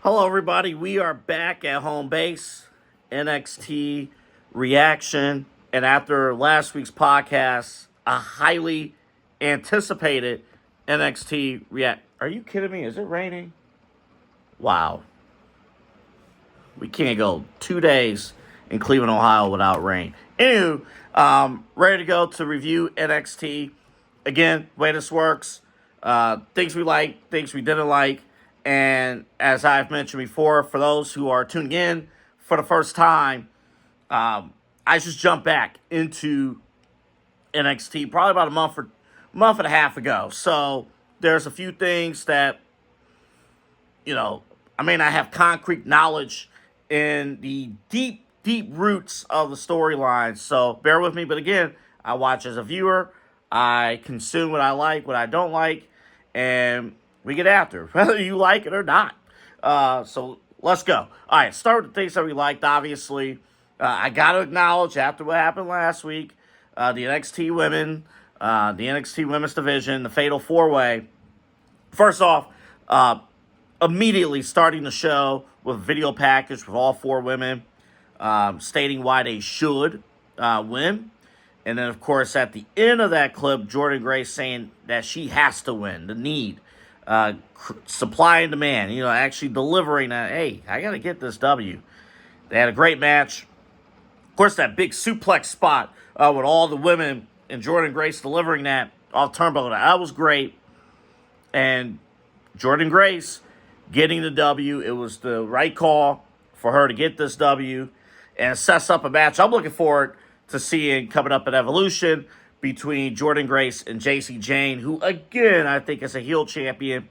Hello, everybody. We are back at home base, NXT reaction. And after last week's podcast, a highly anticipated NXT react. Are you kidding me? Is it raining? Wow. We can't go 2 days in Cleveland, Ohio without rain. Anywho, ready to go to review NXT. Again, way this works. Things we like, things we didn't like. And as I've mentioned before, for those who are tuning in for the first time, I just jumped back into NXT probably about a month and a half ago. So there's a few things that, I may not have concrete knowledge in the deep roots of the storyline. So bear with me. But again, I watch as a viewer. I consume what I like, what I don't like, and we get after, whether you like it or not. So let's go. All right, start with the things that we liked, obviously. I got to acknowledge, after what happened last week, the NXT women, the NXT women's division, the Fatal 4-Way. First off, immediately starting the show with a video package with all 4 women stating why they should win. And then, of course, at the end of that clip, Jordynne Grace saying that she has to win, the need. Supply and demand, actually delivering that, hey, I got to get this W. They had a great match. Of course, that big suplex spot with all the women and Jordynne Grace delivering that off turnbuckle, that was great. And Jordynne Grace getting the W, it was the right call for her to get this W and sets up a match I'm looking forward to seeing coming up at Evolution between Jordynne Grace and Jacy Jayne, who, again, I think is a heel champion.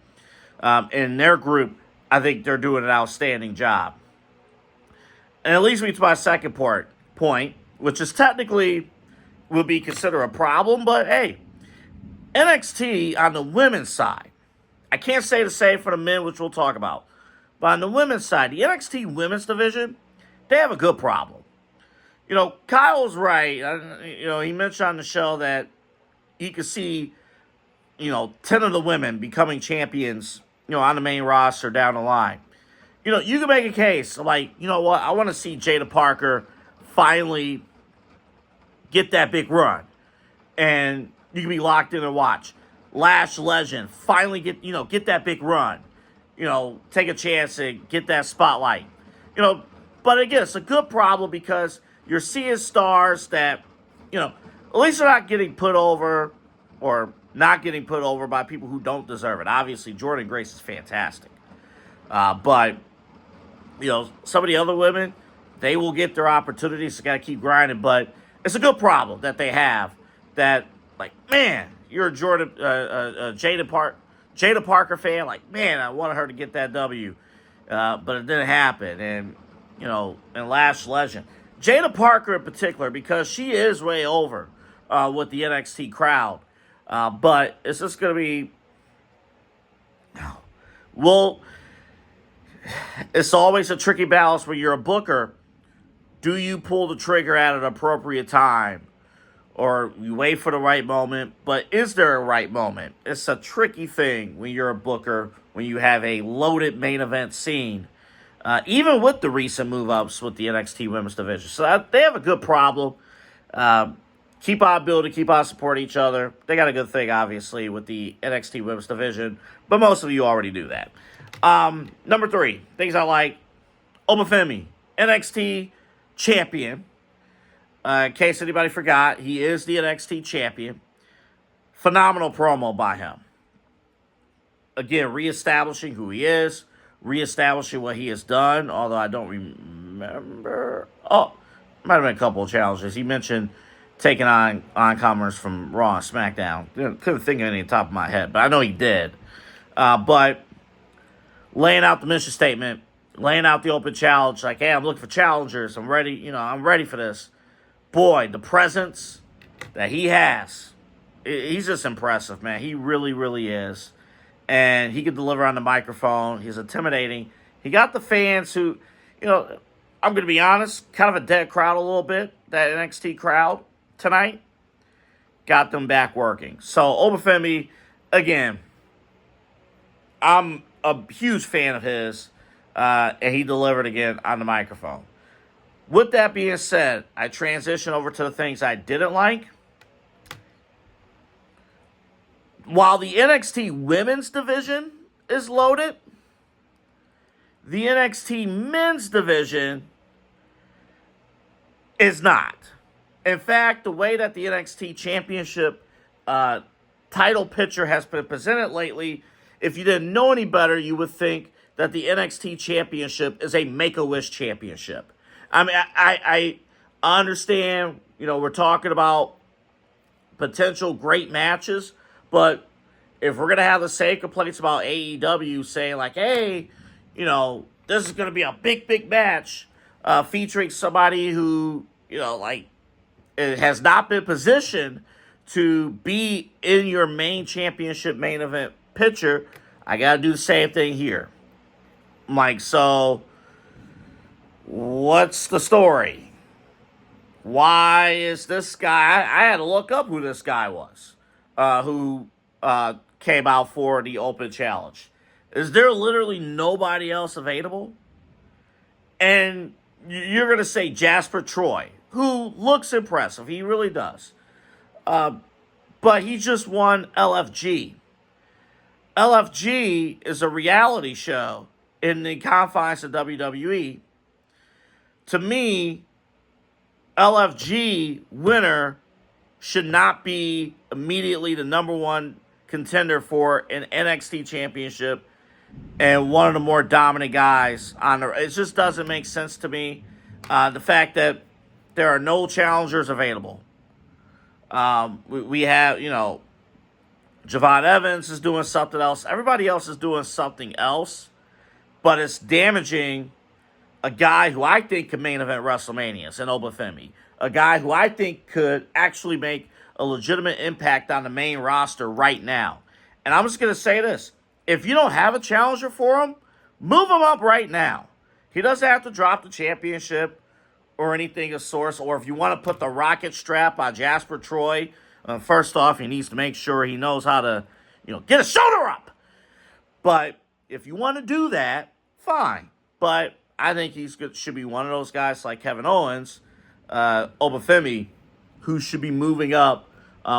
In their group, I think they're doing an outstanding job. And it leads me to my second point, which is technically would be considered a problem, but hey, NXT on the women's side, I can't say the same for the men, which we'll talk about, but on the women's side, the NXT women's division, they have a good problem. Kyle's right. He mentioned on the show that he could see, 10 of the women becoming champions, on the main roster down the line. You can make a case like, what? I want to see Jada Parker finally get that big run. And you can be locked in and watch. Lash Legend finally get that big run. Take a chance and get that spotlight. But again, it's a good problem because you're seeing stars that, at least they're not getting put over or not getting put over by people who don't deserve it. Obviously, Jordynne Grace is fantastic. But, some of the other women, they will get their opportunities. They got to keep grinding. But it's a good problem that they have that, like, man, you're a Jada Parker fan. Like, man, I wanted her to get that W. But it didn't happen. And, and Lash Legend. Jada Parker in particular, because she is way over with the NXT crowd. But it's just going to be... Well, it's always a tricky balance when you're a booker. Do you pull the trigger at an appropriate time? Or you wait for the right moment? But is there a right moment? It's a tricky thing when you're a booker, when you have a loaded main event scene. Even with the recent move-ups with the NXT Women's Division. So they have a good problem. Keep on building, keep on supporting each other. They got a good thing, obviously, with the NXT Women's Division. But most of you already do that. Number 3, things I like. Oba Femi, NXT champion. In case anybody forgot, he is the NXT champion. Phenomenal promo by him. Again, reestablishing who he is. Reestablishing what he has done, although I don't remember. Oh, might have been a couple of challenges. He mentioned taking on comers from Raw and SmackDown. Couldn't think of any on the top of my head, but I know he did. But laying out the mission statement, laying out the open challenge, like, hey, I'm looking for challengers. I'm ready. I'm ready for this. Boy, the presence that he has, he's just impressive, man. He really, really is. And he can deliver on the microphone. He's intimidating. He got the fans who, I'm going to be honest, kind of a dead crowd a little bit, that NXT crowd tonight. Got them back working. So, Oba Femi, again, I'm a huge fan of his. and he delivered again on the microphone. With that being said, I transition over to the things I didn't like. While the NXT women's division is loaded, the NXT men's division is not. In fact, the way that the NXT championship title picture has been presented lately, if you didn't know any better, you would think that the NXT championship is a Make-A-Wish championship. I mean, I understand, we're talking about potential great matches, but if we're going to have the same complaints about AEW saying like, hey, this is going to be a big, big match featuring somebody who, it has not been positioned to be in your main championship main event picture, I got to do the same thing here. So what's the story? Why is this guy... I had to look up who this guy was who came out for the open challenge. Is there literally nobody else available? And you're going to say Jasper Troy, who looks impressive. He really does. But he just won LFG. LFG is a reality show in the confines of WWE. To me, LFG winner should not be immediately the number one contender for an NXT championship and one of the more dominant guys on the... It just doesn't make sense to me. The fact that there are no challengers available. We have, Javon Evans is doing something else. Everybody else is doing something else. But it's damaging a guy who I think could main event WrestleMania, in Oba Femi. A guy who I think could actually make a legitimate impact on the main roster right now. And I'm just going to say this. If you don't have a challenger for him, move him up right now. He doesn't have to drop the championship or anything of sorts. Or if you want to put the rocket strap on Jasper Troy, first off, he needs to make sure he knows how to, get a shoulder up. But if you want to do that, fine. But I think should be one of those guys like Kevin Owens, Oba Femi, who should be moving up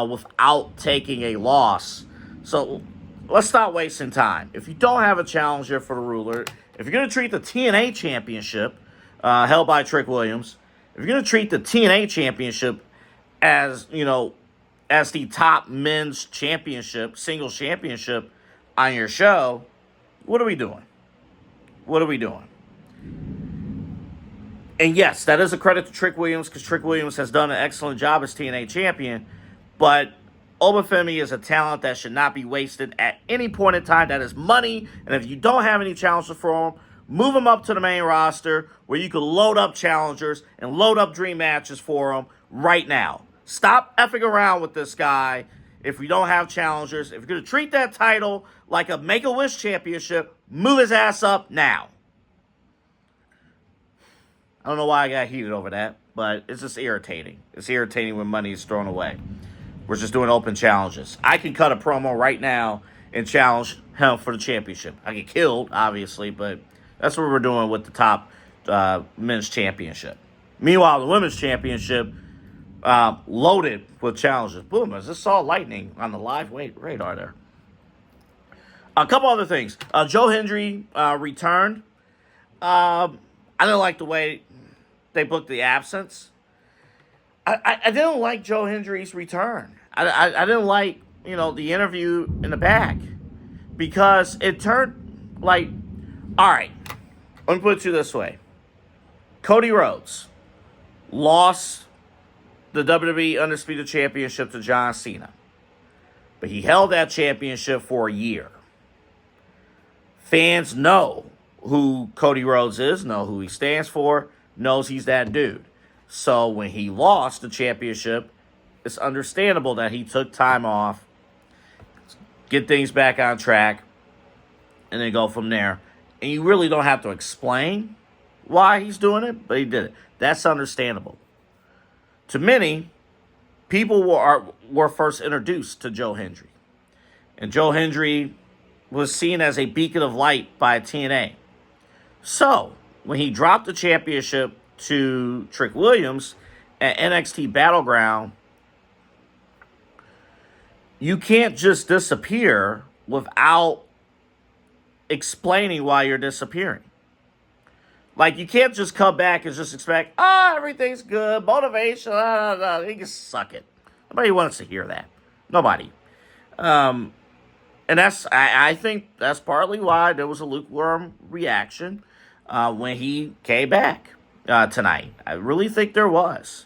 without taking a loss. So let's stop wasting time. If you don't have a challenger for the ruler, if you're going to treat the TNA championship, held by Trick Williams, if you're going to treat the TNA championship as, as the top men's championship, singles championship on your show, what are we doing? What are we doing? And yes, that is a credit to Trick Williams because Trick Williams has done an excellent job as TNA champion, but Oba Femi is a talent that should not be wasted at any point in time. That is money, and if you don't have any challengers for him, move him up to the main roster where you can load up challengers and load up dream matches for him right now. Stop effing around with this guy if we don't have challengers. If you're going to treat that title like a Make-A-Wish championship, move his ass up now. I don't know why I got heated over that, but it's just irritating. It's irritating when money is thrown away. We're just doing open challenges. I can cut a promo right now and challenge him for the championship. I get killed, obviously, but that's what we're doing with the top men's championship. Meanwhile, the women's championship, loaded with challenges. Boom, I just saw lightning on the live radar there. A couple other things. Joe Hendry returned. I didn't like the way they booked the absence. I didn't like Joe Hendry's return. I didn't like, the interview in the back. Because it turned like... All right, let me put it to you this way. Cody Rhodes lost the WWE Undisputed Championship to John Cena. But he held that championship for a year. Fans know who Cody Rhodes is, know who he stands for, knows he's that dude. So when he lost the championship, it's understandable that he took time off, get things back on track, and then go from there. And you really don't have to explain why he's doing it, but he did it. That's understandable. To many, people were first introduced to Joe Hendry. And Joe Hendry was seen as a beacon of light by TNA. So, when he dropped the championship to Trick Williams at NXT Battleground, you can't just disappear without explaining why you're disappearing. Like, you can't just come back and just expect, everything's good, motivation, you can suck it. Nobody wants to hear that. Nobody. And I think that's partly why there was a lukewarm reaction when he came back tonight. I really think there was.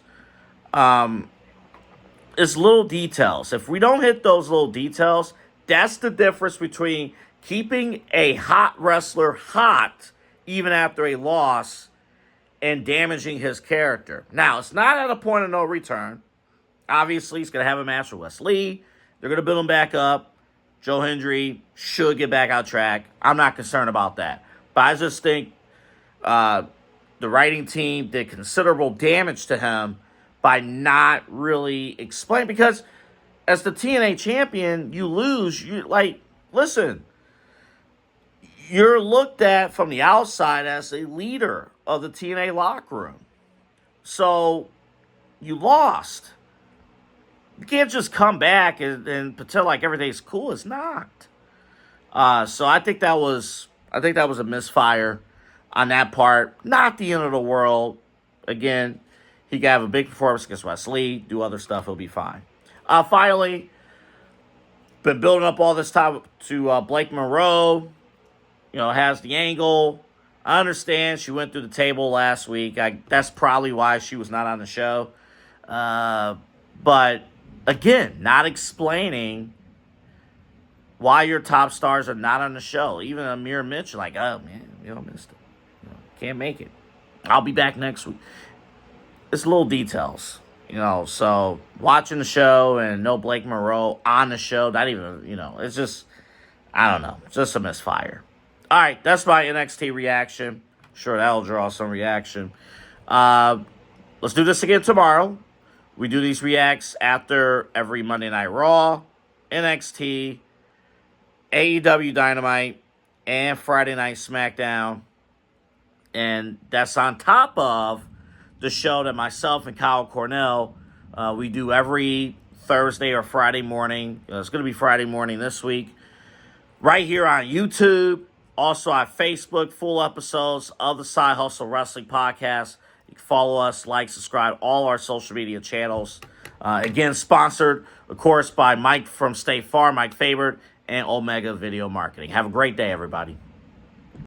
It's little details. If we don't hit those little details, that's the difference between keeping a hot wrestler hot even after a loss and damaging his character. Now, it's not at a point of no return. Obviously, he's going to have a match with Wes Lee. They're going to build him back up. Joe Hendry should get back on track. I'm not concerned about that. But I just think the writing team did considerable damage to him by not really explaining. Because as the TNA champion, you lose. Listen, you're looked at from the outside as a leader of the TNA locker room. So you lost. You can't just come back and pretend like everything's cool. It's not. So I think that was a misfire on that part. Not the end of the world. Again, he can have a big performance against Wes Lee, do other stuff, he'll be fine. Finally, been building up all this time to Blake Monroe. Has the angle. I understand she went through the table last week. That's probably why she was not on the show. But again, not explaining why your top stars are not on the show. Even Amir Mitch, like, oh man, missed it. Can't make it. I'll be back next week. It's little details, So watching the show and no Blake Monroe on the show, not even, it's just, I don't know, just a misfire. All right, that's my NXT reaction. Sure, that'll draw some reaction. Let's do this again tomorrow. We do these reacts after every Monday Night Raw, NXT, AEW Dynamite, and Friday Night SmackDown. And that's on top of the show that myself and Kyle Cornell, we do every Thursday or Friday morning. It's going to be Friday morning this week. Right here on YouTube. Also on Facebook, full episodes of the Side Hustle Wrestling Podcast. You can follow us, like, subscribe, all our social media channels. Again, sponsored, of course, by Mike from State Farm, Mike Favorite, and Omega Video Marketing. Have a great day, everybody.